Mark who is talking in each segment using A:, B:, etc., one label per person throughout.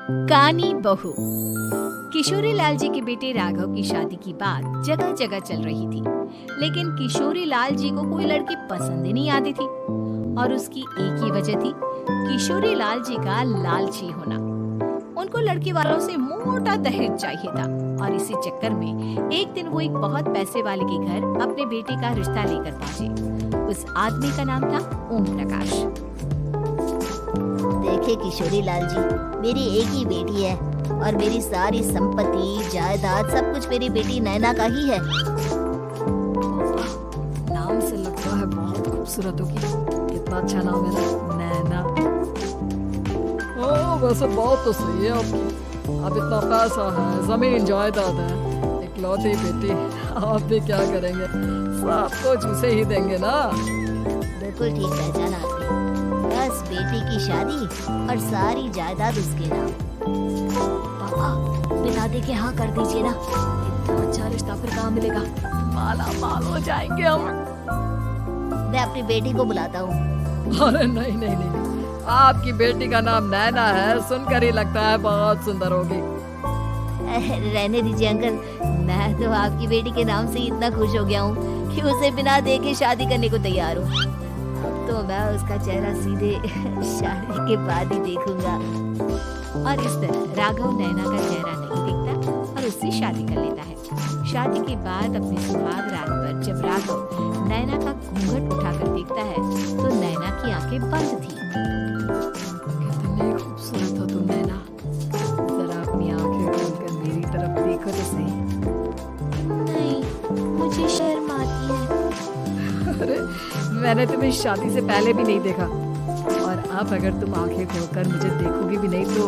A: कानी बहू। किशोरी लाल जी के बेटे राघव की शादी की बात जगह जगह चल रही थी, लेकिन किशोरी लाल जी को कोई लड़की पसंद ही नहीं आती थी और उसकी एक ही वजह थी, किशोरी लाल जी का लालची होना। उनको लड़की वालों से मोटा दहेज चाहिए था और इसी चक्कर में एक दिन वो एक बहुत पैसे वाले के घर अपने बेटे का रिश्ता लेकर पहुंचे। उस आदमी का नाम था ओम प्रकाश।
B: देखे किशोरी लाल जी, मेरी एक ही बेटी है और मेरी सारी संपत्ति जायदाद सब कुछ मेरी बेटी नैना का ही है।
C: नाम से लगता है बहुत खूबसूरत होगी। कितना अच्छा नाम है ना, नैना। ओ वैसे बात तो सही है आपकी। अब इतना पैसा है, जमीन जायदाद है, इकलौती बेटी, आप भी क्या करेंगे? सब कुछ उसे ही देंगे ना।
B: बिल्कुल ठीक पहचाना आपने। बस बेटी की शादी और सारी जायदाद उसके नाम। पापा बिना देखे हाँ कर दीजिए ना।
C: इतना अच्छा रिश्ता फिर कहाँ मिलेगा? माला माल हो जाएंगे हम।
B: मैं अपनी बेटी को बुलाता हूँ।
C: अरे नहीं नहीं नहीं, आपकी बेटी का नाम नैना है, सुनकर ही लगता है बहुत सुंदर होगी।
B: रहने दीजिए अंकल, मैं तो आपकी बेटी के नाम से इतना खुश हो गया हूँ कि उसे बिना देखे शादी करने को तैयार हूँ। अब तो मैं उसका चेहरा सीधे शादी के बाद ही देखूंगा।
A: और इस तरह राघव नैना का चेहरा नहीं देखता और उससे शादी कर लेता है। शादी के बाद अपनी सुहाग रात पर जब राघव नैना का घूंघट उठाकर देखता है तो नैना की आंखें बंद थी।
C: कितनी खूबसूरत हो तुम नैना। जरा अपनी आंखें खोलकर मेरी तरफ देखो तो सही।
B: नहीं, मुझे शर्म आती है।
C: अरे मैंने तुम्हें शादी से पहले भी नहीं देखा और अब अगर तुम आंखें खोलकर मुझे देखोगी भी नहीं तो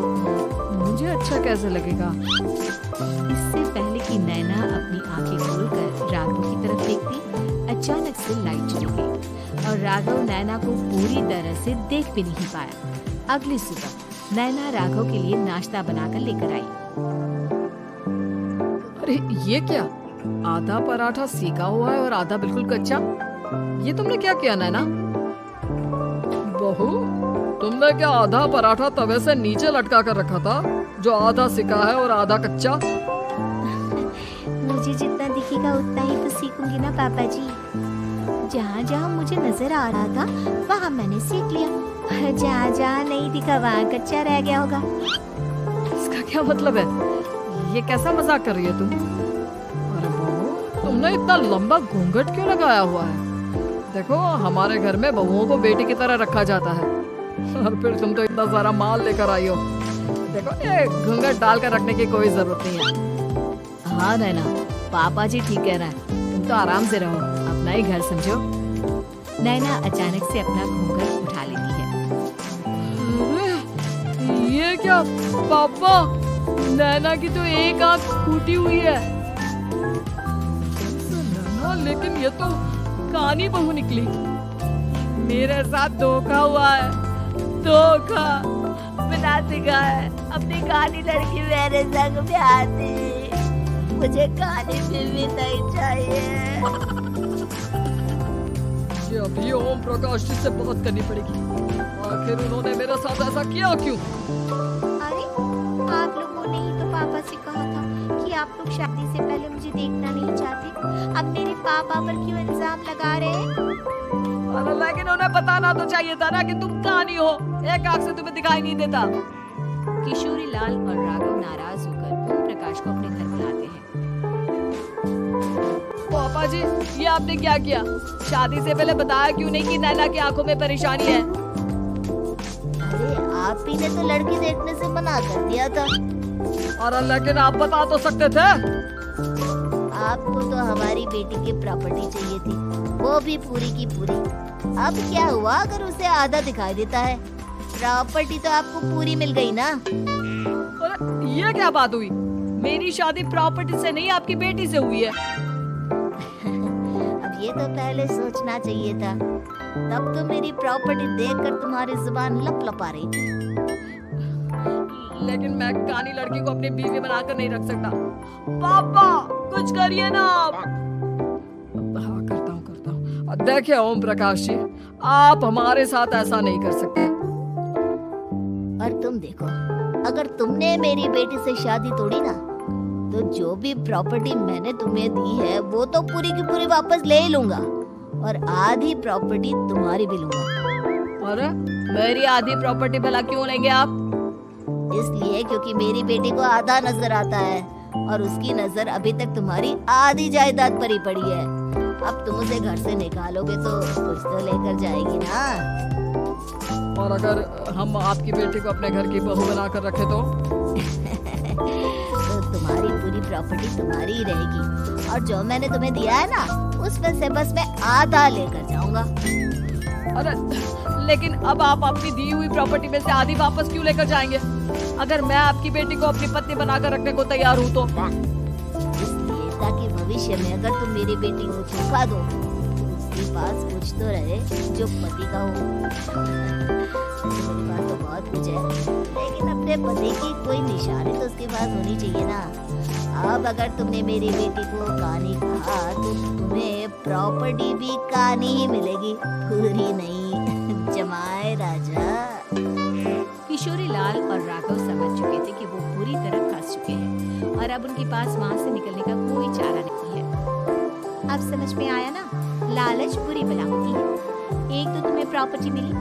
C: मुझे अच्छा कैसे लगेगा?
A: इससे पहले कि नैना अपनी आंखें खोलकर राघव की तरफ देखती, अचानक से लाइट चली गई और राघव नैना को पूरी तरह से देख भी नहीं पाया। अगली सुबह नैना राघव के लिए नाश्ता बनाकर लेकर आई।
C: अरे ये क्या? आधा पराठा सेका हुआ है और आधा बिल्कुल कच्चा। ये तुमने क्या किया नैना? बहू, तुमने क्या आधा पराठा तवे से नीचे लटका कर रखा था जो आधा सिका है और आधा कच्चा?
B: मुझे जितना दिखेगा उतना ही तो सीखूंगी ना पापा जी। जहाँ जहाँ मुझे नजर आ रहा था वहाँ मैंने सीख लिया, और जहाँ जहाँ नहीं दिखा वहाँ कच्चा रह गया होगा।
C: इसका क्या मतलब है? ये कैसा मजाक कर रही है तुम? अरे बहू, तुमने इतना लंबा घूंघट क्यों लगाया हुआ है? देखो हमारे घर में बहुओं को बेटी की तरह रखा जाता है और फिर तुम तो इतना सारा माल लेकर आई हो। देखो ये घूंघट डालकर रखने की कोई जरूरत नहीं है।
A: हाँ नैना, पापा जी ठीक कह रहा है, तुम तो आराम से रहो, अपना ही घर समझो। नैना अचानक से अपना घूंघट उठा लेती है।
C: अरे, ये क्या पापा? नैना की तो एक आंख फूटी हुई है। नैना, लेकिन ये तो कानी बहू निकली। मेरे साथ धोखा हुआ है, धोखा।
B: बिना सिखाए अपनी कानी लड़की मेरे संग में आती, मुझे कानी भी नहीं चाहिए।
C: ये अभी ओम प्रकाश जी से बात करनी पड़ेगी। आखिर उन्होंने मेरे साथ ऐसा किया क्यों?
B: अरे आप लोगों ने ही तो पापा से कहा था कि आप लोग शादी से पहले मुझे देखना नहीं चाहते। अब मेरे पापा पर क्यों इल्जाम लगा रहे हैं?
C: अरे लेकिन उन्हें बताना तो चाहिए था ना कि तुम कहानी हो। एक आंख से तुम्हें दिखाई नहीं देता।
A: किशोरी लाल और राघव नाराज होकर ओम प्रकाश को अपने घर बुलाते हैं।
C: पापा जी, ये आपने क्या किया? शादी से पहले बताया क्यों नहीं कि नैना की आंखों में परेशानी है?
B: अरे आप ही ने तो लड़की देखने से मना कर दिया था।
C: अरे लेकिन आप बता तो सकते थे।
B: आपको तो हमारी बेटी की प्रॉपर्टी चाहिए थी, वो भी पूरी की पूरी। अब क्या हुआ अगर उसे आधा दिखाई देता है? प्रॉपर्टी तो आपको पूरी मिल गई ना।
C: अरे ये क्या बात हुई? मेरी शादी प्रॉपर्टी से नहीं आपकी बेटी से हुई है।
B: अब ये तो पहले सोचना चाहिए था, तब तो मेरी प्रॉपर्टी देखकर तुम्हारी जुबान लप लप आ रही थी।
C: लेकिन मैं कानी लड़की को अपनी बीवी बनाकर नहीं रख सकता। पापा कुछ करिए ना आप। हाँ करता हूँ। देखिए ओम प्रकाश जी, आप हमारे साथ ऐसा नहीं कर सकते।
B: और तुम देखो, अगर तुमने मेरी बेटी से शादी तोड़ी ना, तो जो भी प्रॉपर्टी मैंने तुम्हें दी है वो तो पूरी की पूरी वापस ले ही लूंगा, और आधी प्रॉपर्टी तुम्हारी भी लूंगा।
C: अरे मेरी आधी प्रॉपर्टी भला क्यों लेंगे आप?
B: इसलिए क्योंकि मेरी बेटी को आधा नजर आता है और उसकी नजर अभी तक तुम्हारी आधी जायदाद पर ही पड़ी है। अब तुम उसे घर से निकालोगे तो कुछ तो लेकर जाएगी ना।
C: और अगर हम आपकी बेटी को अपने घर की बहू बनाकर रखे तो
B: तुम्हारी पूरी प्रॉपर्टी तुम्हारी ही रहेगी, और जो मैंने तुम्हें दिया है ना उसमें से बस मैं आधा लेकर जाऊंगा।
C: अरे लेकिन अब आप अपनी दी हुई प्रॉपर्टी में से आधी वापस क्यों लेकर जाएंगे? अगर मैं आपकी बेटी को अपनी पत्नी बनाकर रखने को तैयार हूँ तो?
B: इसलिए ताकि भविष्य में अगर तुम मेरी बेटी को धोखा दो तो उसके पास कुछ तो रहे जो पति का हो। मेरे पास तो बहुत कुछ है, लेकिन अपने पति की कोई निशानी तो उसके पास होनी चाहिए ना। अब अगर तुमने मेरी बेटी को कहानी कहा तो तुम्हें प्रॉपर्टी भी कहानी ही मिलेगी, पूरी नहीं। जमाए राजा।
A: किशोरी लाल और राघव समझ चुके थे कि वो पूरी तरह फंस चुके हैं और अब उनके पास वहाँ से निकलने का कोई चारा नहीं है। अब समझ में आया ना, लालच बुरी बला होती है। एक तो तुम्हें प्रॉपर्टी मिली,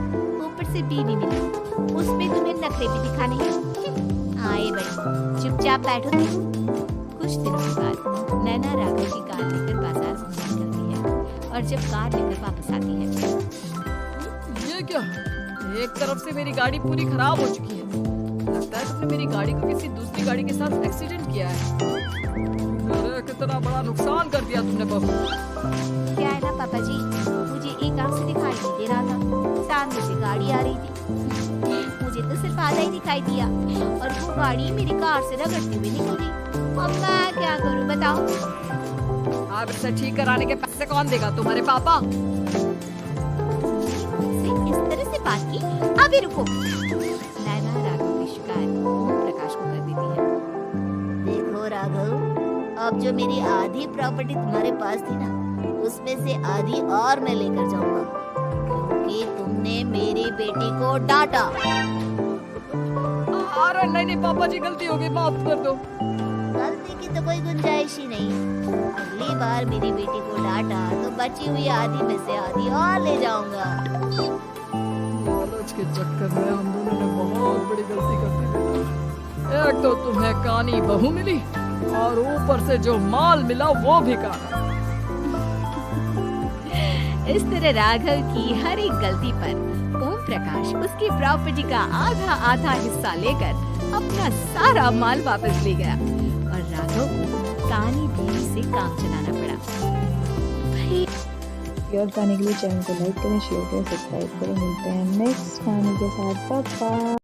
A: ऊपर से बीवी मिली, उसमें तुम्हें नखरे भी दिखाने हैं। आए बड़ी, चुपचाप बैठो तुम। कुछ दिनों के बाद नैना राघव की कार लेकर बाजार घूमने निकलती है और जब कार लेकर वापस आती है,
C: ये क्या? एक तरफ से मेरी गाड़ी पूरी खराब हो चुकी है। लगता है तुमने मेरी गाड़ी को किसी दूसरी गाड़ी के साथ एक्सीडेंट किया है। अरे कितना बड़ा नुकसान कर दिया तुमने बहू।
A: क्या है ना पापा जी, मुझे एक आंख से दिखाई नहीं दे रहा था, सामने से गाड़ी आ रही थी, मुझे तो सिर्फ आधा ही दिखाई दिया और वो गाड़ी मेरी कार से रगड़ती हुई निकल गई। अब मैं क्या करूं बताओ?
C: आप इसे ठीक कराने के पैसे कौन देगा? तुम्हारे पापा?
A: इस तरह से बात की, अभी रुको। नैना राघव की शिकायत ओम प्रकाश को कर देती है।
B: देखो राघव, अब जो मेरी आधी प्रॉपर्टी तुम्हारे पास थी ना, उसमें से आधी और मैं लेकर जाऊंगा, क्योंकि तुमने मेरी बेटी को डांटा।
C: अरे नहीं नहीं पापा जी, गलती हो गई, माफ कर दो।
B: गलती की तो कोई गुंजाइश ही नहीं। अगली बार मेरी बेटी को डांटा तो बची हुई आधी में से आधी और ले जाऊंगा।
C: लालच के चक्कर में हम दोनों ने बहुत बड़ी गलती कर दी। एक तो तुम्हें कानी बहू मिली और ऊपर से जो माल मिला वो भी काना।
A: इस तरह राघव की हर एक गलती पर ओम प्रकाश उसकी प्रॉपर्टी का आधा आधा हिस्सा लेकर अपना सारा माल वापस ले गया और राघव को कानी बीवी से काम चलाना पड़ा।
D: और पाने के लिए चैनल को लाइक करें, शेयर करें, सब्सक्राइब करें। मिलते हैं नेक्स्ट कहानी के साथ। बाय।